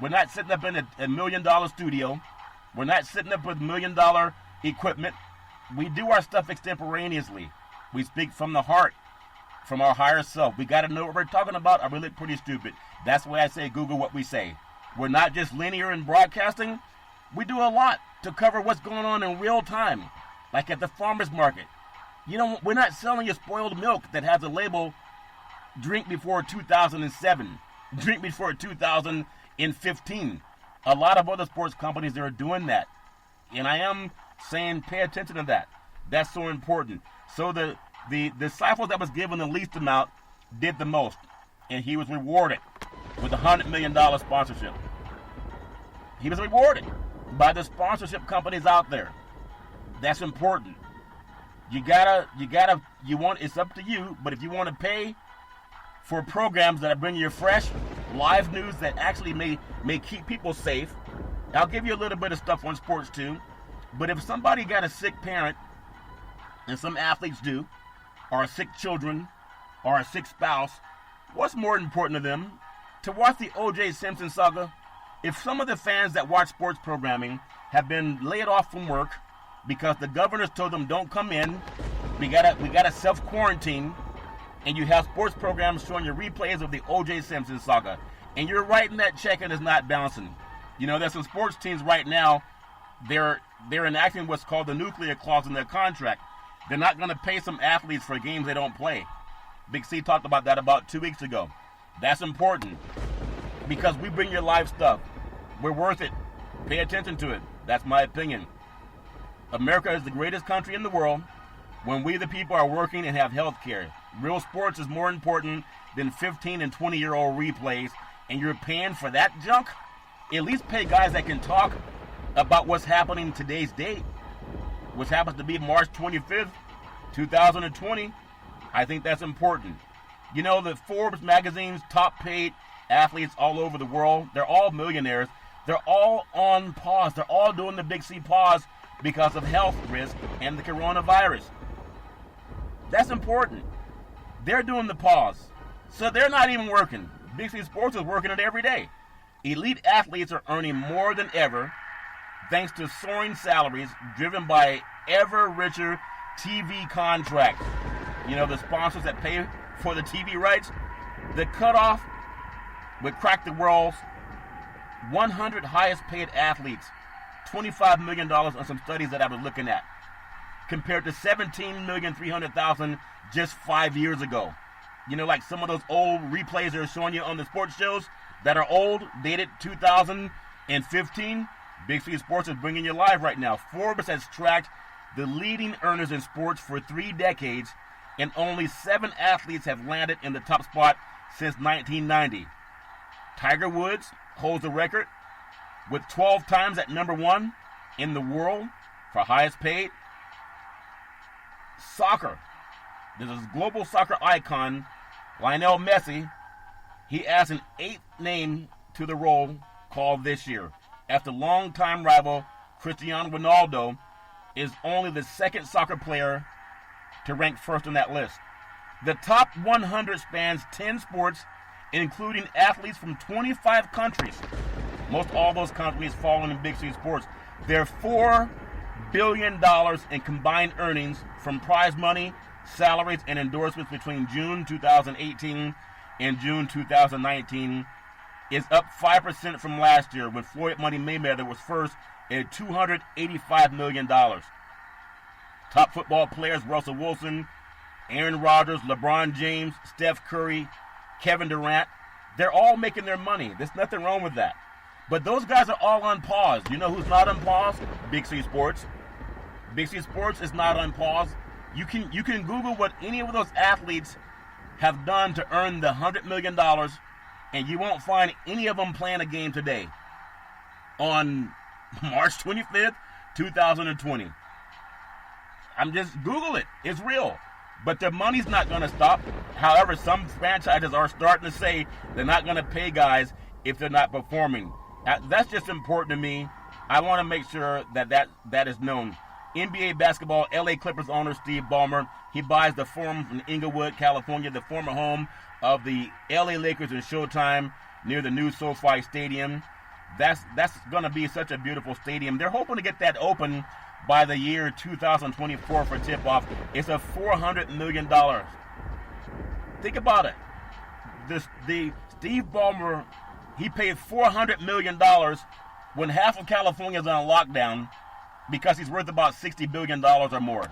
S1: We're not sitting up in a $1 million studio. We're not sitting up with $1 million equipment. We do our stuff extemporaneously. We speak from the heart, from our higher self. We got to know what we're talking about, or we look pretty stupid. That's why I say Google what we say. We're not just linear in broadcasting. We do a lot to cover what's going on in real time, like at the farmer's market. We're not selling you spoiled milk that has a label, drink before 2007, drink before 2015. A lot of other sports companies that are doing that. And I am saying pay attention to that. That's so important. So the disciple that was given the least amount did the most. And he was rewarded with $100 million sponsorship. He was rewarded by the sponsorship companies out there. That's important. It's up to you, but if you want to pay for programs that bring you fresh, live news that actually may keep people safe, I'll give you a little bit of stuff on sports too, but if somebody got a sick parent, and some athletes do, or sick children, or a sick spouse, what's more important to them? To watch the O.J. Simpson saga? If some of the fans that watch sports programming have been laid off from work because the governors told them don't come in, we gotta self-quarantine, and you have sports programs showing you replays of the O.J. Simpson saga, and you're writing that check and it's not bouncing. There's some sports teams right now, they're enacting what's called the nuclear clause in their contract. They're not going to pay some athletes for games they don't play. Big C talked about that about 2 weeks ago. That's important because we bring your live stuff. We're worth it. Pay attention to it. That's my opinion. America is the greatest country in the world when we the people are working and have health care. Real sports is more important than 15 and 20-year-old replays, and you're paying for that junk? At least pay guys that can talk about what's happening in today's date, which happens to be March 25th, 2020. I think that's important. The Forbes magazine's top paid athletes all over the world, they're all millionaires. They're all on pause. They're all doing the Big C pause because of health risk and the coronavirus. That's important. They're doing the pause. So they're not even working. Big C Sports is working it every day. Elite athletes are earning more than ever thanks to soaring salaries driven by ever richer TV contracts. The sponsors that pay for the TV rights. The cutoff would crack the world's 100 highest paid athletes $25 million on some studies that I was looking at, compared to $17,300,000 just 5 years ago. You know, like some of those old replays they're showing you on the sports shows that are old, dated 2015. Big C Sports is bringing you live right now. Forbes has tracked the leading earners in sports for 3 decades, and only 7 athletes have landed in the top spot since 1990. Tiger Woods holds the record with 12 times at number 1 in the world for highest paid. Soccer. This is global soccer icon Lionel Messi. He adds an 8th name to the roll call this year, after longtime rival Cristiano Ronaldo is only the 2nd soccer player to rank first on that list. The top 100 spans 10 sports, including athletes from 25 countries. Most all those countries fall in Big C Sports. There are $4 billion in combined earnings from prize money, salaries, and endorsements between June 2018 and June 2019. Is up 5% from last year, when Floyd Money Mayweather was first at $285 million. Top football players: Russell Wilson, Aaron Rodgers, LeBron James, Steph Curry, Kevin Durant. They're all making their money. There's nothing wrong with that. But those guys are all on pause. You know who's not on pause? Big C Sports. Big C Sports is not on pause. You can Google what any of those athletes have done to earn the $100 million, and you won't find any of them playing a game today on March 25th, 2020. I'm just Google it. It's real. But their money's not going to stop. However, some franchises are starting to say they're not going to pay guys if they're not performing. That's just important to me. I want to make sure that is known. NBA basketball, LA Clippers owner Steve Ballmer, he buys the Forum in Inglewood, California, the former home of the LA Lakers and Showtime, near the new SoFi Stadium. That's going to be such a beautiful stadium. They're hoping to get that open by the year 2024 for tip-off. It's a $400 million. Think about it. The Steve Ballmer, he paid $400 million when half of California is on lockdown, because he's worth about $60 billion or more.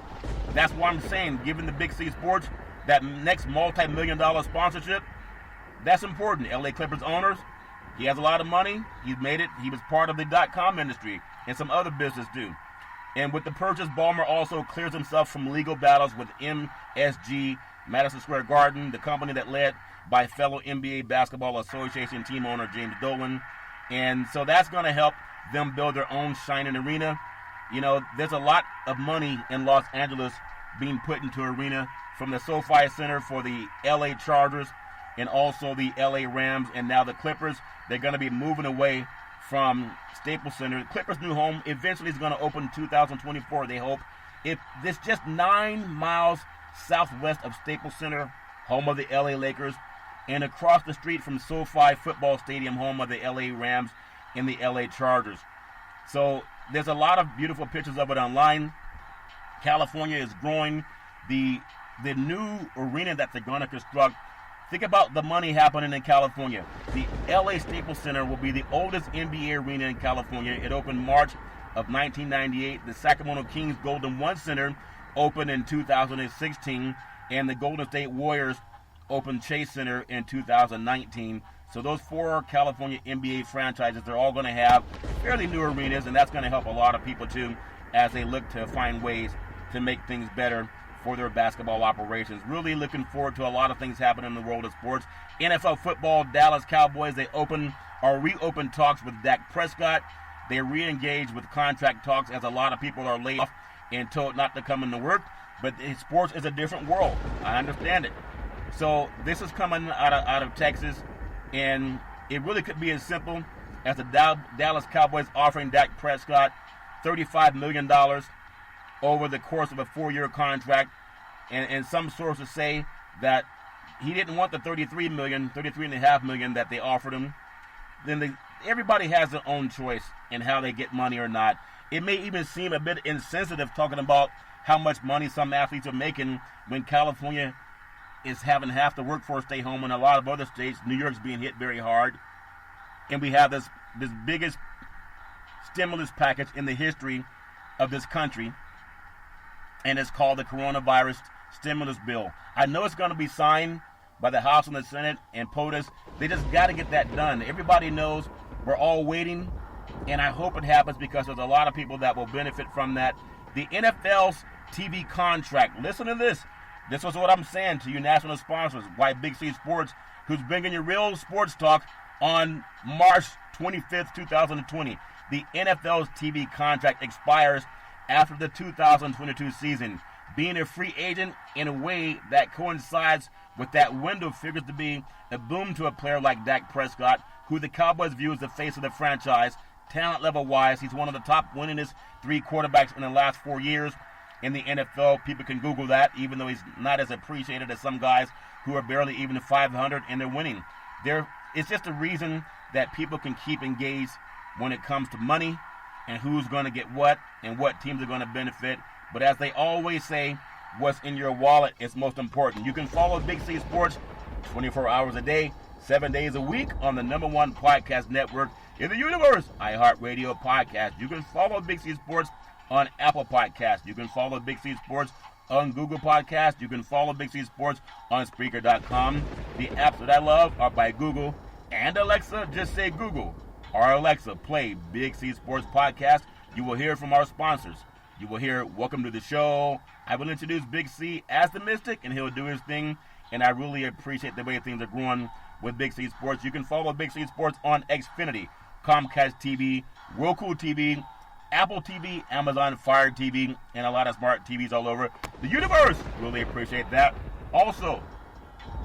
S1: That's why I'm saying, given the Big C Sports, that next multi-million-dollar sponsorship, that's important. LA Clippers owners, he has a lot of money. He's made it. He was part of the .com industry and some other business too. And with the purchase, Ballmer also clears himself from legal battles with MSG, Madison Square Garden, the company that led by fellow NBA Basketball Association team owner James Dolan. And so that's going to help them build their own shining arena. You know, there's a lot of money in Los Angeles being put into arena, from the SoFi Center for the LA Chargers and also the LA Rams, and now the Clippers. They're going to be moving away from Staples Center. Clippers' new home eventually is going to open in 2024, they hope. It's just 9 miles southwest of Staples Center, home of the LA Lakers, and across the street from SoFi Football Stadium, home of the LA Rams and the LA Chargers. So there's a lot of beautiful pictures of it online. California is growing. The new arena that they're going to construct, think about the money happening in California. The LA Staples Center will be the oldest NBA arena in California. It opened March of 1998. The Sacramento Kings Golden One Center opened in 2016, and the Golden State Warriors opened Chase Center in 2019. So those 4 California NBA franchises, they're all going to have fairly new arenas, and that's going to help a lot of people too as they look to find ways to make things better for their basketball operations. Really looking forward to a lot of things happening in the world of sports. NFL football, Dallas Cowboys, they reopened talks with Dak Prescott. They re-engaged with contract talks, as a lot of people are laid off and told not to come into work. But sports is a different world. I understand it. So this is coming out of Texas. And it really could be as simple as the Dallas Cowboys offering Dak Prescott $35 million over the course of a 4-year contract. And some sources say that he didn't want the $33.5 million that they offered him. Then everybody has their own choice in how they get money or not. It may even seem a bit insensitive talking about how much money some athletes are making when California is having half the workforce stay home, and a lot of other states. New York's being hit very hard, and we have this biggest stimulus package in the history of this country, and it's called the coronavirus stimulus bill. I know it's going to be signed by the House and the Senate and POTUS. They just got to get that done. Everybody knows we're all waiting, and I hope it happens because there's a lot of people that will benefit from that. The NFL's TV contract. Listen to this. This was what I'm saying to you national sponsors, why Big C Sports, who's bringing you real sports talk on March 25th, 2020. The NFL's TV contract expires after the 2022 season. Being a free agent in a way that coincides with that window figures to be a boom to a player like Dak Prescott, who the Cowboys view as the face of the franchise. Talent level-wise, he's one of the top winningest 3 quarterbacks in the last 4 years in the NFL. People can Google that, even though he's not as appreciated as some guys who are barely even 500 and they're winning. It's just a reason that people can keep engaged when it comes to money and who's going to get what and what teams are going to benefit. But as they always say, what's in your wallet is most important. You can follow Big C Sports 24 hours a day, 7 days a week on the #1 podcast network in the universe, iHeartRadio Podcast. You can follow Big C Sports on Apple Podcasts. You can follow Big C Sports on Google Podcasts. You can follow Big C Sports on Spreaker.com. The apps that I love are by Google and Alexa. Just say Google or Alexa, play Big C Sports Podcast. You will hear from our sponsors. You will hear welcome to the show. I will introduce Big C as the Mystic, and he'll do his thing. And I really appreciate the way things are growing with Big C Sports. You can follow Big C Sports on Xfinity, Comcast TV, Roku TV, Apple TV, Amazon Fire TV, and a lot of smart TVs all over the universe. Really appreciate that. Also,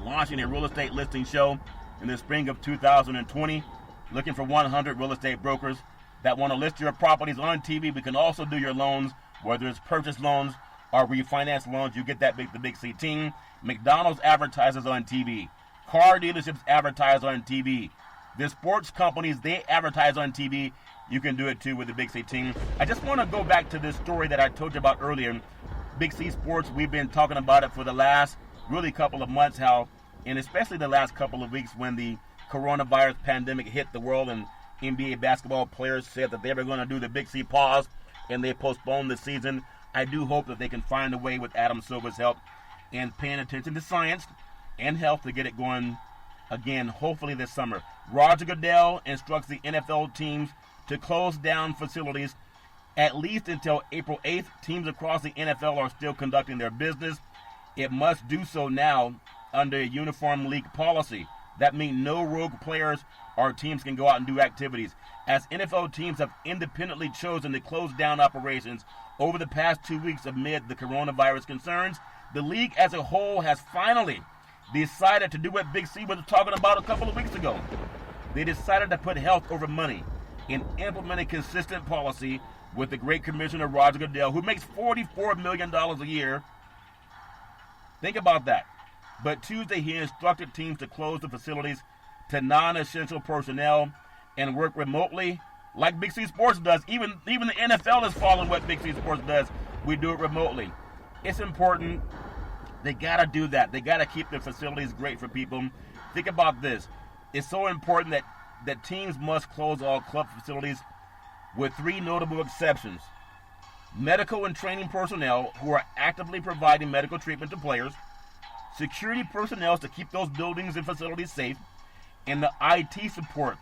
S1: launching a real estate listing show in the spring of 2020. Looking for 100 real estate brokers that want to list your properties on TV. We can also do your loans, whether it's purchase loans or refinance loans. You get that the Big C team. McDonald's advertises on TV. Car dealerships advertise on TV. The sports companies, they advertise on TV. You can do it too with the Big C team. I just want to go back to this story that I told you about earlier. Big C Sports, we've been talking about it for the last really couple of months, how, and especially the last couple of weeks when the coronavirus pandemic hit the world and NBA basketball players said that they were going to do the Big C pause and they postponed the season. I do hope that they can find a way with Adam Silver's help and paying attention to science and health to get it going again, hopefully this summer. Roger Goodell instructs the NFL teams to close down facilities at least until April 8th. Teams across the NFL are still conducting their business. It must do so now under a uniform league policy. That means no rogue players or teams can go out and do activities. As NFL teams have independently chosen to close down operations over the past 2 weeks amid the coronavirus concerns, the league as a whole has finally decided to do what Big C was talking about a couple of weeks ago. They decided to put health over money and implement a consistent policy with the great commissioner Roger Goodell, who makes $44 million a year. Think about that. But Tuesday, he instructed teams to close the facilities to non-essential personnel and work remotely like Big C Sports does. Even the NFL is following what Big C Sports does. We do it remotely. It's important. They got to do that. They got to keep the facilities great for people. Think about this. It's so important that teams must close all club facilities with 3 notable exceptions. Medical and training personnel who are actively providing medical treatment to players, security personnel to keep those buildings and facilities safe, and the IT support,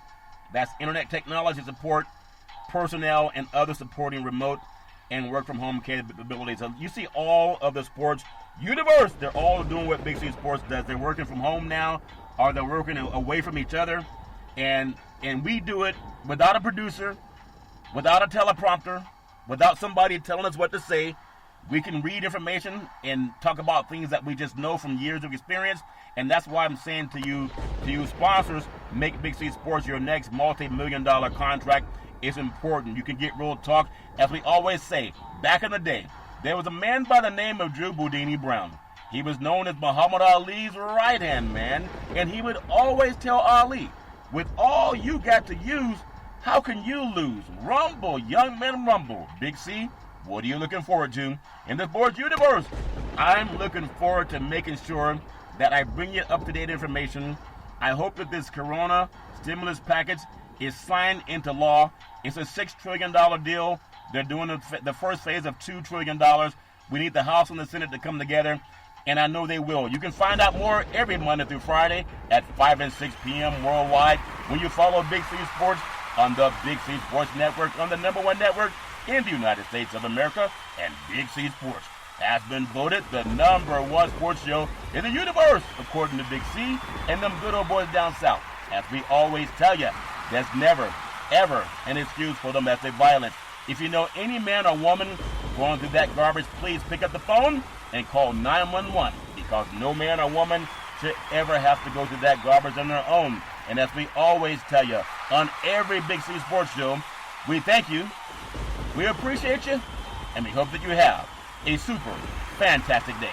S1: that's internet technology support, personnel, and other supporting remote and work from home capabilities. So you see all of the sports universe, they're all doing what Big C Sports does. They're working from home now, or they're working away from each other, and we do it without a producer, without a teleprompter, without somebody telling us what to say. We can read information and talk about things that we just know from years of experience, and that's why I'm saying to you sponsors, make Big C Sports your next multi-million-dollar contract. It's important. You can get real talk. As we always say, back in the day, there was a man by the name of Drew Boudini Brown. He was known as Muhammad Ali's right-hand man, and he would always tell Ali, with all you got to use, how can you lose? Rumble, young men, rumble. Big C, what are you looking forward to in the sports universe? I'm looking forward to making sure that I bring you up-to-date information. I hope that this corona stimulus package is signed into law. It's a $6 trillion deal. They're doing the first phase of $2 trillion. We need the House and the Senate to come together, and I know they will. You can find out more every Monday through Friday at 5 and 6 p.m. worldwide when you follow Big C Sports on the Big C Sports Network, on the #1 network in the United States of America. And Big C Sports has been voted the #1 sports show in the universe, according to Big C and them good old boys down south. As we always tell you, there's never, ever an excuse for domestic violence. If you know any man or woman going through that garbage, please pick up the phone and call 911, because no man or woman should ever have to go through that garbage on their own. And as we always tell you on every Big C Sports show, we thank you, we appreciate you, and we hope that you have a super fantastic day.